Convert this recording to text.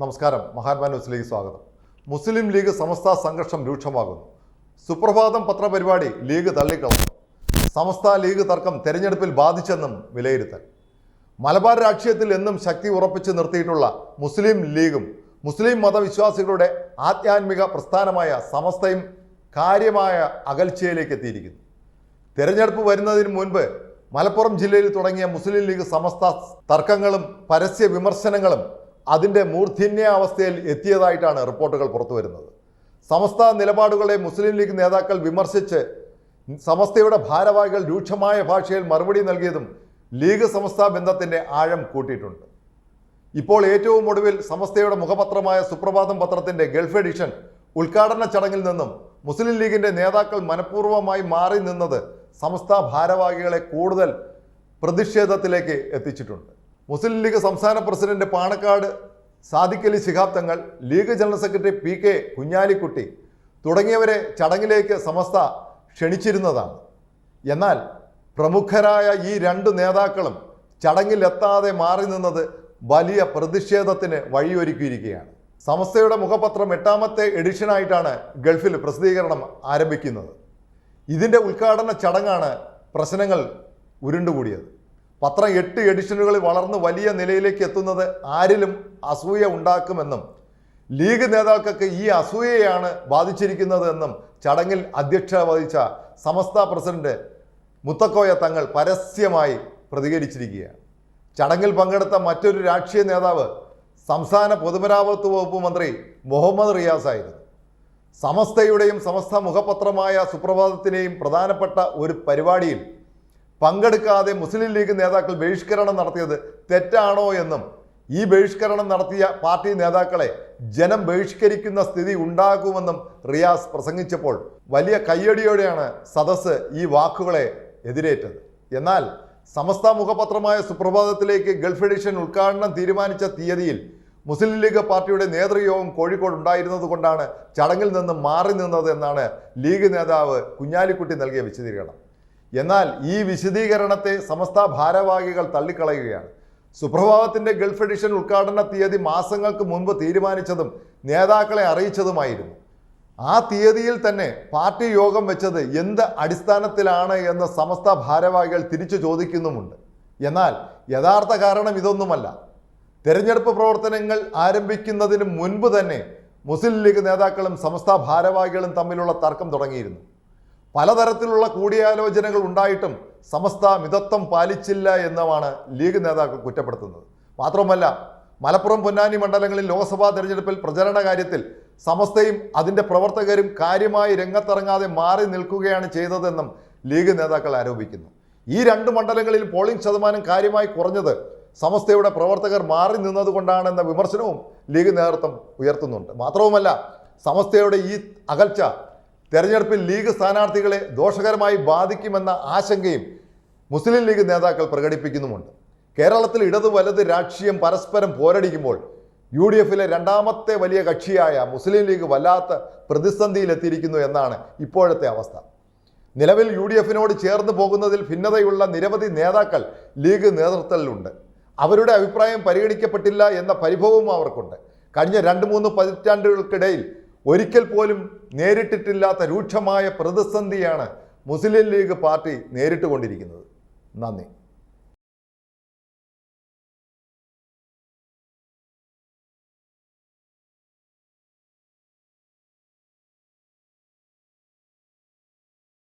നമസ്കാരം. മഹാത്മാ ന്യൂസിലേക്ക് സ്വാഗതം. മുസ്ലിം ലീഗ് സമസ്ത സംഘർഷം രൂക്ഷമാകുന്നു. സുപ്രഭാതം പത്രപരിപാടി ലീഗ് തള്ളിക്കളഞ്ഞു. സമസ്ത ലീഗ് തർക്കം തെരഞ്ഞെടുപ്പിൽ ബാധിച്ചെന്നും വിലയിരുത്തൽ. മലബാർ രാഷ്ട്രീയത്തിൽ എന്നും ശക്തി ഉറപ്പിച്ച് നിർത്തിയിട്ടുള്ള മുസ്ലിം ലീഗും മുസ്ലിം മതവിശ്വാസികളുടെ ആധ്യാത്മിക പ്രസ്ഥാനമായ സമസ്തയും കാര്യമായ അകൽച്ചയിലേക്ക് എത്തിയിരിക്കുന്നു. തെരഞ്ഞെടുപ്പ് വരുന്നതിന് മുൻപ് മലപ്പുറം ജില്ലയിൽ തുടങ്ങിയ മുസ്ലിം ലീഗ് സമസ്ത തർക്കങ്ങളും പരസ്യ വിമർശനങ്ങളും അതിൻ്റെ മൂർധന്യാവസ്ഥയിൽ എത്തിയതായിട്ടാണ് റിപ്പോർട്ടുകൾ പുറത്തുവരുന്നത്. സമസ്ത നിലപാടുകളെ മുസ്ലിം ലീഗ് നേതാക്കൾ വിമർശിച്ച് സമസ്തയുടെ ഭാരവാഹികൾ രൂക്ഷമായ ഭാഷയിൽ മറുപടി നൽകിയതും ലീഗ് സമസ്ത ബന്ധത്തിൻ്റെ ആഴം കൂട്ടിയിട്ടുണ്ട്. ഇപ്പോൾ ഏറ്റവും ഒടുവിൽ സമസ്തയുടെ മുഖപത്രമായ സുപ്രഭാതം പത്രത്തിൻ്റെ ഗൾഫ് എഡിഷൻ ഉദ്ഘാടന ചടങ്ങിൽ നിന്നും മുസ്ലിം ലീഗിൻ്റെ നേതാക്കൾ മനഃപൂർവ്വമായി മാറി നിന്നത് സമസ്ത ഭാരവാഹികളെ കൂടുതൽ പ്രതിഷേധത്തിലേക്ക് എത്തിച്ചിട്ടുണ്ട്. മുസ്ലിം ലീഗ് സംസ്ഥാന president Panakkad Sadiq Ali Shihab Thangal, league general secretary PK Kunhalikutty തുടങ്ങിയവരെ ചടങ്ങിലേക്ക് സമസ്ത ക്ഷണിച്ചിരുന്നതാണ്. എന്നാൽ പ്രമുഖരായ ഈ രണ്ടു നേതാക്കളും ചടങ്ങിൽ എത്താതെ മാറി നിന്നത് വലിയ പ്രതിഷേധത്തിന് വഴിയൊരുക്കിയിരിക്കുകയാണ്. സമസ്തയുടെ മുഖപത്രം 8ാമത്തെ എഡിഷനായിട്ടാണ് ഗൾഫിൽ പ്രസിദ്ധീകരണം ആരംഭിക്കുന്നത്. ഇതിൻ്റെ ഉദ്ഘാടന ചടങ്ങാണ് പ്രശ്നങ്ങൾ ഉരുണ്ടുകൂടിയത്. പത്രം 8 എഡിഷനുകളിൽ വളർന്ന് വലിയ നിലയിലേക്ക് എത്തുന്നത് ആരിലും അസൂയ ഉണ്ടാക്കുമെന്നും ലീഗ് നേതാക്കൾക്ക് ഈ അസൂയയാണ് ബാധിച്ചിരിക്കുന്നതെന്നും ചടങ്ങിൽ അധ്യക്ഷത വഹിച്ച സമസ്ത പ്രസിഡന്റ് മുത്തക്കോയ തങ്ങൾ പരസ്യമായി പ്രതികരിച്ചിരിക്കുകയാണ്. ചടങ്ങിൽ പങ്കെടുത്ത മറ്റൊരു രാഷ്ട്രീയ നേതാവ് സംസ്ഥാന പൊതുമരാമത്ത് വകുപ്പ് മന്ത്രി മുഹമ്മദ് റിയാസ് ആയിരുന്നു. സമസ്തയുടെയും സമസ്ത മുഖപത്രമായ സുപ്രഭാതത്തിനെയും പ്രധാനപ്പെട്ട ഒരു പരിപാടിയിൽ പങ്കെടുക്കാതെ മുസ്ലിം ലീഗ് നേതാക്കൾ ബഹിഷ്കരണം നടത്തിയത് തെറ്റാണോ എന്നും ഈ ബഹിഷ്കരണം നടത്തിയ പാർട്ടി നേതാക്കളെ ജനം ബഹിഷ്കരിക്കുന്ന സ്ഥിതി ഉണ്ടാകുമെന്നും റിയാസ് പ്രസംഗിച്ചപ്പോൾ വലിയ കയ്യടിയോടെയാണ് സദസ്സ് ഈ വാക്കുകളെ എതിരേറ്റത്. എന്നാൽ സമസ്ത മുഖപത്രമായ സുപ്രഭാതത്തിലേക്ക് ഗൾഫ് എഡിഷൻ ഉദ്ഘാടനം തീരുമാനിച്ച തീയതിയിൽ മുസ്ലിം ലീഗ് പാർട്ടിയുടെ നേതൃയോഗം കോഴിക്കോട് ഉണ്ടായിരുന്നത് കൊണ്ടാണ് ചടങ്ങിൽ നിന്ന് മാറി നിന്നത് എന്നാണ് ലീഗ് നേതാവ് കുഞ്ഞാലിക്കുട്ടി നൽകിയ വിശദീകരണം. എന്നാൽ ഈ വിശദീകരണത്തെ സമസ്ത ഭാരവാഹികൾ തള്ളിക്കളയുകയാണ്. സുപ്രഭാതത്തിൻ്റെ ഗൾഫ് എഡിഷൻ ഉദ്ഘാടന തീയതി മാസങ്ങൾക്ക് മുൻപ് തീരുമാനിച്ചതും നേതാക്കളെ അറിയിച്ചതുമായിരുന്നു. ആ തീയതിയിൽ തന്നെ പാർട്ടി യോഗം വെച്ചത് എന്ത് അടിസ്ഥാനത്തിലാണ് എന്ന് സമസ്ത ഭാരവാഹികൾ തിരിച്ചു ചോദിക്കുന്നുമുണ്ട്. എന്നാൽ യഥാർത്ഥ കാരണം ഇതൊന്നുമല്ല. തെരഞ്ഞെടുപ്പ് പ്രവർത്തനങ്ങൾ ആരംഭിക്കുന്നതിന് മുൻപ് തന്നെ മുസ്ലിം ലീഗ് നേതാക്കളും സമസ്ത ഭാരവാഹികളും തമ്മിലുള്ള തർക്കം തുടങ്ങിയിരുന്നു. പലതരത്തിലുള്ള കൂടിയാലോചനകൾ ഉണ്ടായിട്ടും സമസ്ത മിതത്വം പാലിച്ചില്ല എന്നുമാണ് ലീഗ് നേതാക്കൾ കുറ്റപ്പെടുത്തുന്നത്. മാത്രമല്ല, മലപ്പുറം പൊന്നാനി മണ്ഡലങ്ങളിൽ ലോക്സഭാ തെരഞ്ഞെടുപ്പിൽ പ്രചരണ കാര്യത്തിൽ സമസ്തയും അതിൻ്റെ പ്രവർത്തകരും കാര്യമായി രംഗത്തിറങ്ങാതെ മാറി നിൽക്കുകയാണ് ചെയ്തതെന്നും ലീഗ് നേതാക്കൾ ആരോപിക്കുന്നു. ഈ 2 മണ്ഡലങ്ങളിൽ പോളിംഗ് ശതമാനം കാര്യമായി കുറഞ്ഞത് സമസ്തയുടെ പ്രവർത്തകർ മാറി നിന്നതുകൊണ്ടാണെന്ന വിമർശനവും ലീഗ് നേതൃത്വം ഉയർത്തുന്നുണ്ട്. മാത്രവുമല്ല, സമസ്തയുടെ ഈ അകൽച്ച തെരഞ്ഞെടുപ്പിൽ ലീഗ് സ്ഥാനാർത്ഥികളെ ദോഷകരമായി ബാധിക്കുമെന്ന ആശങ്കയും മുസ്ലിം ലീഗ് നേതാക്കൾ പ്രകടിപ്പിക്കുന്നുമുണ്ട്. കേരളത്തിൽ ഇടത് വലത് രാഷ്ട്രീയം പരസ്പരം പോരടിക്കുമ്പോൾ UDFിലെ 2ാമത്തെ വലിയ കക്ഷിയായ മുസ്ലിം ലീഗ് വല്ലാത്ത പ്രതിസന്ധിയിലെത്തിയിരിക്കുന്നു എന്നാണ് ഇപ്പോഴത്തെ അവസ്ഥ. നിലവിൽ UDFിനോട് ചേർന്ന് പോകുന്നതിൽ ഭിന്നതയുള്ള നിരവധി നേതാക്കൾ ലീഗ് നേതൃത്വത്തിലുണ്ട്. അവരുടെ അഭിപ്രായം പരിഗണിക്കപ്പെട്ടില്ല എന്ന പരിഭവവും അവർക്കുണ്ട്. കഴിഞ്ഞ 2-3 പതിറ്റാണ്ടുകൾക്കിടയിൽ ഒരിക്കൽ പോലും നേരിട്ടിട്ടില്ലാത്ത രൂക്ഷമായ പ്രതിസന്ധിയാണ് മുസ്ലിം ലീഗ് പാർട്ടി നേരിട്ടുകൊണ്ടിരിക്കുന്നത്. നന്ദി.